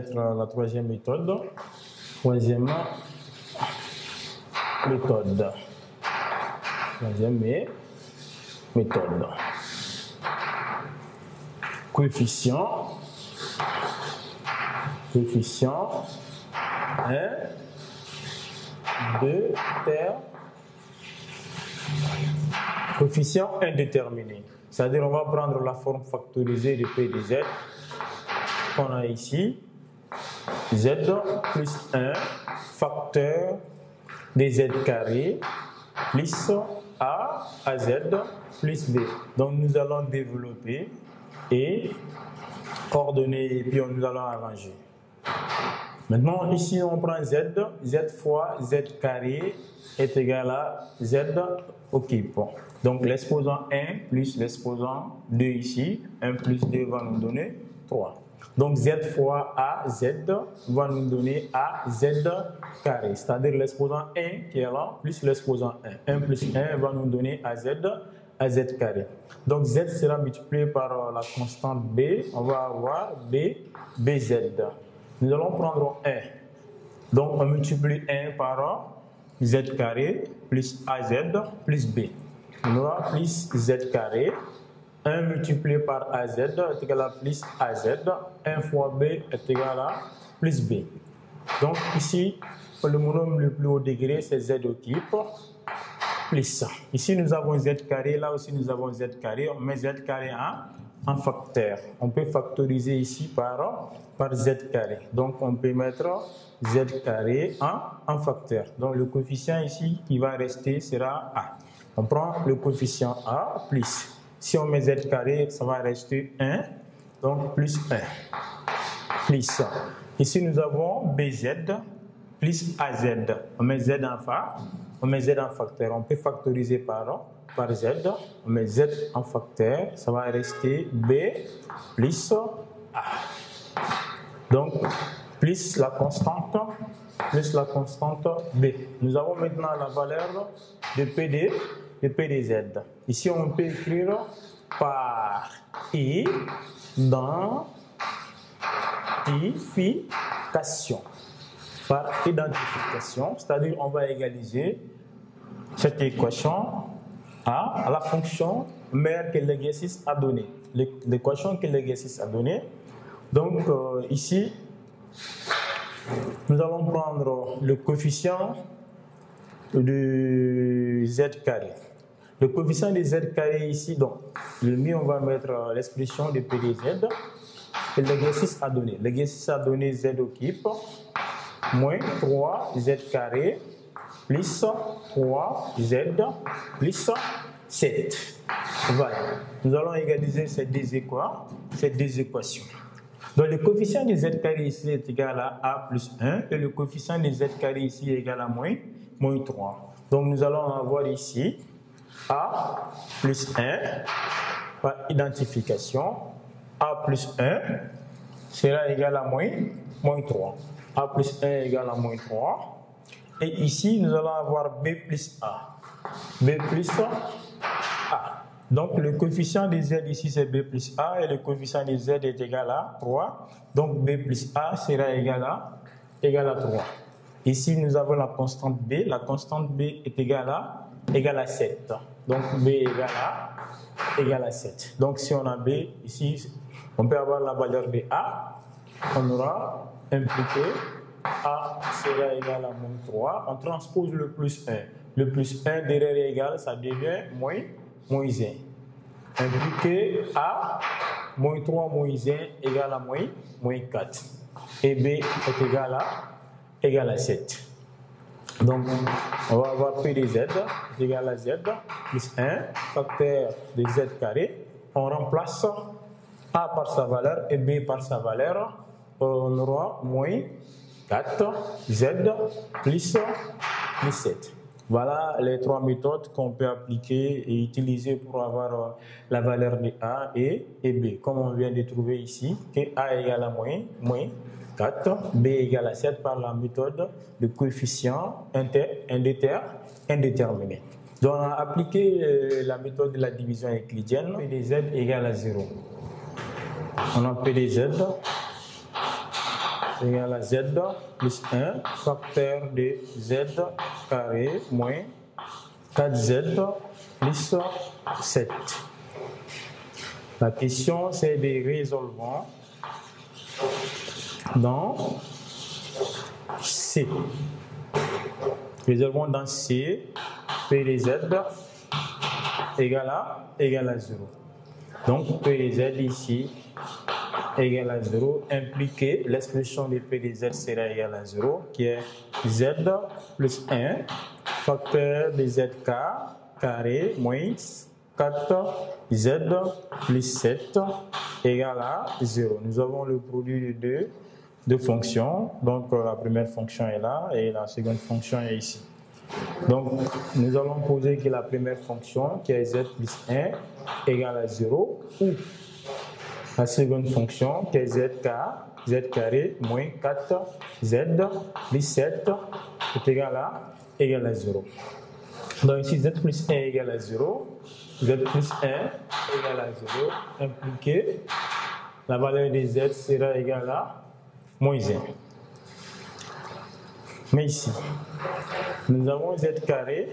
mettre la troisième méthode. Troisième méthode. Troisième méthode. Coefficient. Coefficient 1, 2, terre. Coefficient indéterminé. C'est-à-dire on va prendre la forme factorisée de P de Z qu'on a ici. Z plus 1 facteur de Z carré plus A à Z plus B. Donc nous allons développer et coordonner et puis nous allons arranger. Maintenant ici on prend Z, Z fois Z carré est égal à Z occupe. Donc l'exposant 1 plus l'exposant 2 ici, 1 plus 2 va nous donner 3. Donc Z fois A, Z va nous donner A, Z carré. C'est-à-dire l'exposant 1 qui est là, plus l'exposant 1. 1 plus 1 va nous donner AZ carré. Donc Z sera multiplié par la constante B. On va avoir BZ. Nous allons prendre 1. Donc on multiplie 1 par Z carré plus AZ plus B. On aura plus Z carré. 1 multiplié par AZ est égal à plus AZ. 1 fois B est égal à plus B. Donc ici, le monome le plus haut degré, c'est Z occupe plus. Ici, nous avons Z carré. Là aussi, nous avons Z carré. On met Z carré en facteur. On peut factoriser ici par Z carré. Donc, on peut mettre Z carré en facteur. Donc, le coefficient ici qui va rester sera A. On prend le coefficient A plus. Si on met Z carré, ça va rester 1. Donc, plus 1. Plus. Ici, nous avons BZ plus AZ. On met Z en facteur. On peut factoriser par Z. On met Z en facteur. Ça va rester B plus A. Donc, plus la constante B. Nous avons maintenant la valeur de P de Z. Ici, on peut écrire par I dans identification. Par identification, c'est-à-dire on va égaliser cette équation à la fonction mère que l'exercice a donnée. L'équation que l'exercice a donnée. Donc ici, nous allons prendre le coefficient de Z carré. Le coefficient de Z carré ici, donc le mieux on va mettre l'expression de P de Z que l'exercice a donné. L'exercice a donné Z occupe moins 3Z carré plus 3Z plus 7. Voilà. Nous allons égaliser ces deux équations. Donc le coefficient de Z carré ici est égal à A plus 1 et le coefficient de Z carré ici est égal à moins 3. Donc nous allons avoir ici A plus 1 par identification. A plus 1 sera égal à moins 3. A plus 1 égale à moins 3. Et ici, nous allons avoir B plus A. B plus A. Donc, le coefficient de Z ici, c'est B plus A. Et le coefficient de Z est égal à 3. Donc, B plus A sera égal à 3. Ici, nous avons la constante B. La constante B est égale à 7. Donc, B égale à 7. Donc, si on a B ici, on peut avoir la valeur de A. On aura impliqué A sera égal à moins 3. On transpose le plus 1. Le plus 1 derrière égal, ça devient moins 1. Impliqué A, moins 3 moins 1 égale à moins 4. Et B est égal à 7. Donc, on va avoir P de Z est égal à Z plus 1, facteur de Z carré. On remplace A par sa valeur et B par sa valeur. On aura moins 4 Z plus 7. Voilà les trois méthodes qu'on peut appliquer et utiliser pour avoir la valeur de A et B. Comme on vient de trouver ici, que A égale à moins 4, B égale à 7 par la méthode de coefficient indéterminé. Donc on a appliqué la méthode de la division euclidienne. P de Z égale à 0. On a P de Z égale à z plus 1 facteur de z carré moins 4z plus 7. La question, c'est de résolvant dans C. Résolvons dans C, P de Z égale à 0. Donc, P de Z ici égale à 0, impliqué l'expression de P de Z sera égale à 0, qui est Z plus 1, facteur de ZK carré moins 4Z plus 7 égale à 0. Nous avons le produit de deux fonctions. Donc, la première fonction est là et la seconde fonction est ici. Donc, nous allons poser que la première fonction, qui est Z plus 1, égale à 0, ou la seconde fonction, qui est Z carré moins 4Z plus 7 est égal à 0. Donc, ici, Z plus 1 égale à 0. Z plus 1 égale à 0, impliqué, la valeur de Z sera égale à moins 1. Mais ici, nous avons Z carré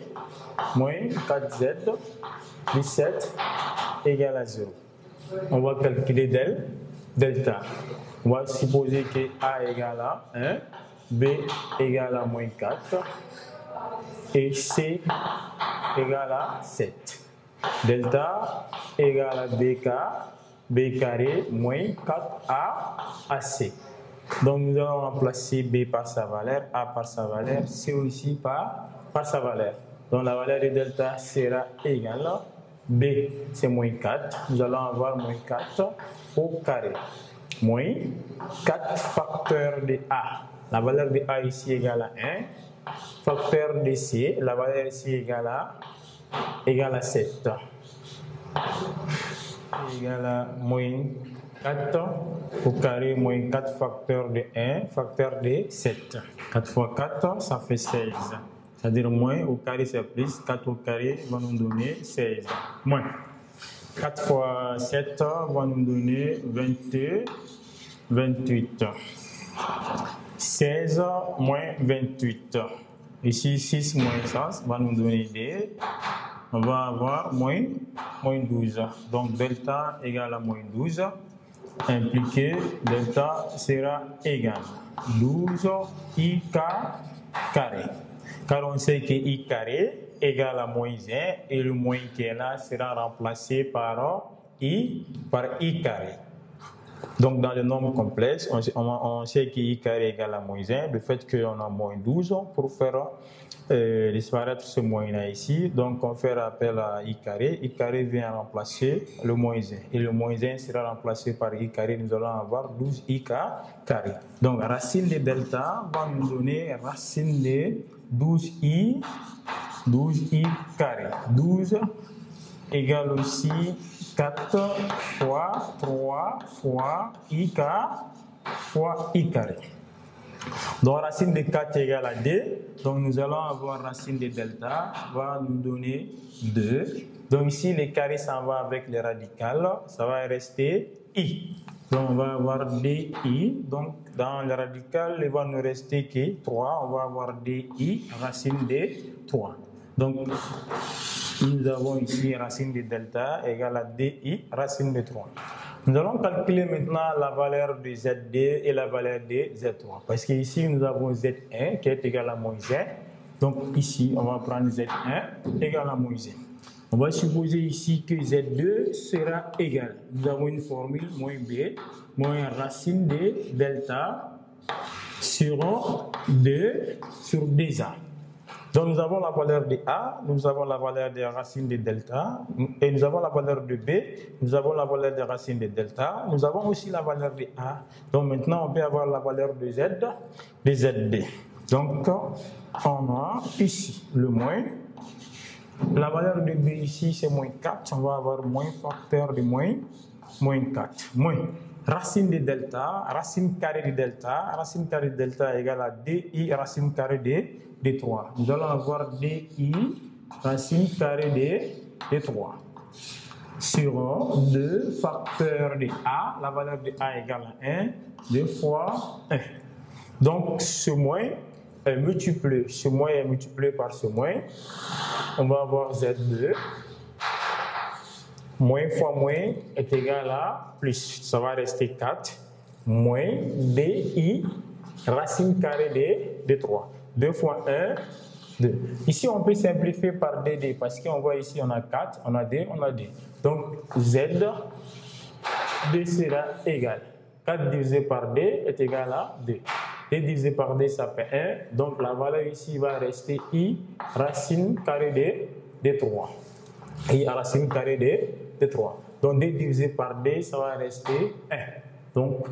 moins 4Z plus 7 égale à 0. On va calculer delta. On va supposer que A égale à 1, B égale à moins 4 et C égale à 7. Delta égale à B carré moins 4A à C. Donc nous allons remplacer B par sa valeur, A par sa valeur, C aussi par sa valeur. Donc la valeur de delta sera égale à B, c'est moins 4. Nous allons avoir moins 4 au carré. Moins 4 facteur de A. La valeur de A ici égale à 1. Facteur de C, la valeur ici égale à 7. Égale à moins 4 au carré moins 4 facteur de 1, facteur de 7. 4 fois 4, ça fait 16. C'est-à-dire moins au carré c'est plus, 4 au carré va nous donner 16. Moins 4 fois 7 va nous donner 28. 16 moins 28. Ici 6 moins 100 va nous donner 2. On va avoir moins 12. Donc delta égale à moins 12. Impliqué, delta sera égal à 12 IK carré. Car on sait que I carré égale à moins 1 et le moins qui est là sera remplacé par I carré. Donc dans le nombre complexe, on sait que I carré égale à moins 1, le fait qu'on a moins 12 pour faire disparaître ce moins-là ici. Donc on fait appel à I carré vient remplacer le moins 1. Et le moins 1 sera remplacé par I carré, nous allons avoir 12 I carré. Donc racine de delta va nous donner racine de 12i carré. 12 égale aussi 4 fois 3 fois I carré. Donc racine de 4 égale à 2. Donc nous allons avoir racine de delta va nous donner 2. Donc ici les carrés s'en va avec les radicales. Ça va rester I. Donc on va avoir DI. Donc dans le radical, il va nous rester que 3. On va avoir DI racine de 3. Donc nous avons ici racine de delta égale à DI racine de 3. Nous allons calculer maintenant la valeur de Z2 et la valeur de Z3. Parce qu'ici, nous avons Z1 qui est égal à moins 1. Donc ici, on va prendre Z1 égal à moins 1. On va supposer ici que Z2 sera égal. Nous avons une formule moins B, moins racine de delta sur 2 sur 2A. Donc nous avons la valeur de A, nous avons la valeur de racine de delta, et nous avons la valeur de B, nous avons la valeur de racine de delta, nous avons aussi la valeur de A. Donc maintenant on peut avoir la valeur de Z, de ZD. Donc on a ici le moins. La valeur de B ici c'est moins 4, on va avoir moins facteur de moins 4. Moins racine de delta, racine carrée de delta égale à DI racine carrée de 3. Nous allons avoir DI racine carrée de 3 sur 2 facteur de A, la valeur de A égale à 1, 2 fois 1. Donc, ce moins est multiplié. Ce moins est multiplié par ce moins. On va avoir Z2. Moins fois moins est égal à plus. Ça va rester 4. Moins DI racine carrée de 3. 2 fois 1, 2. Ici, on peut simplifier par DD parce qu'on voit ici, on a 4, on a D, on a D. Donc, Z D sera égal. 4 divisé par D est égal à 2. D divisé par D, ça fait 1. Donc, la valeur ici va rester I racine carrée de 3. I racine carrée de 3. Donc, D divisé par D, ça va rester 1. Donc,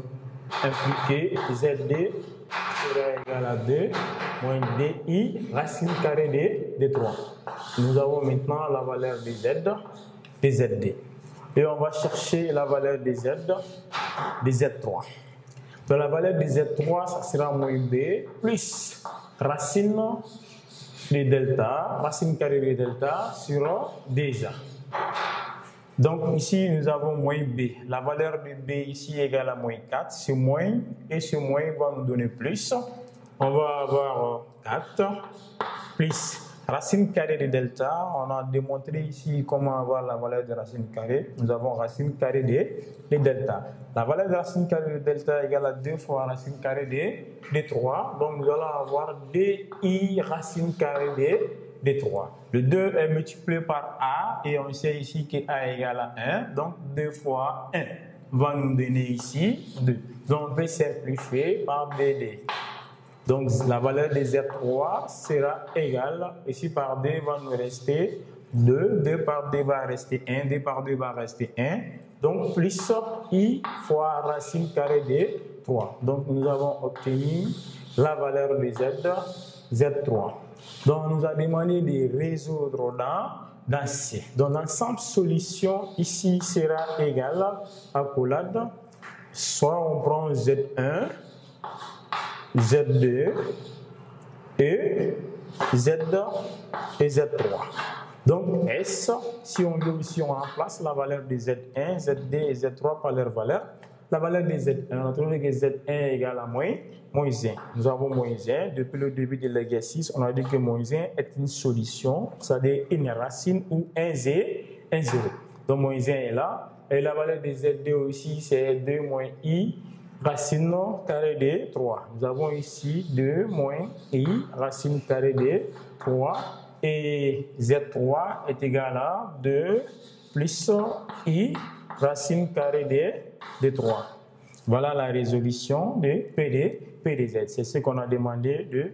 impliqué ZD sera égal à 2 moins DI racine carrée de 3. Nous avons maintenant la valeur de Z, de ZD. Et on va chercher la valeur de Z, de Z3. Donc la valeur de Z3, ça sera moins B plus racine de delta, racine carrée de delta sur déjà. Donc ici, nous avons moins B. La valeur de B ici est égale à moins 4. Ce moins et ce moins va nous donner plus. On va avoir 4 plus racine carrée de delta. On a démontré ici comment avoir la valeur de racine carrée. Nous avons racine carrée de delta. La valeur de racine carrée de delta est égale à 2 fois racine carrée de 3. Donc nous allons avoir DI racine carrée de 3. Le 2 est multiplié par A et on sait ici que A est égal à 1. Donc 2 fois 1 va nous donner ici 2. Donc on peut simplifier par DD. Donc la valeur de Z3 sera égale, ici par D va nous rester 2, 2 par D va rester 1, 2 par 2 va rester 1. Donc plus I fois racine carrée de 3. Donc nous avons obtenu la valeur de Z3. Donc on nous a demandé de résoudre dans C. Donc l'ensemble solution ici sera égal à accolade. Soit on prend Z1, Z2 et Z3. Donc S, si on remplace la valeur de Z1, Z2 et Z3 par leur valeur, la valeur de Z1, on a trouvé que Z1 est égal à moins 1. Nous avons moins 1. Depuis le début de l'exercice, on a dit que moins 1 est une solution, c'est-à-dire une racine ou un 0. Donc moins 1 est là. Et la valeur de Z2 aussi, c'est 2 moins I racine carrée de 3. Nous avons ici 2 moins I racine carrée de 3. Et Z3 est égal à 2 plus I racine carrée de 3. Voilà la résolution de P de Z. C'est ce qu'on a demandé de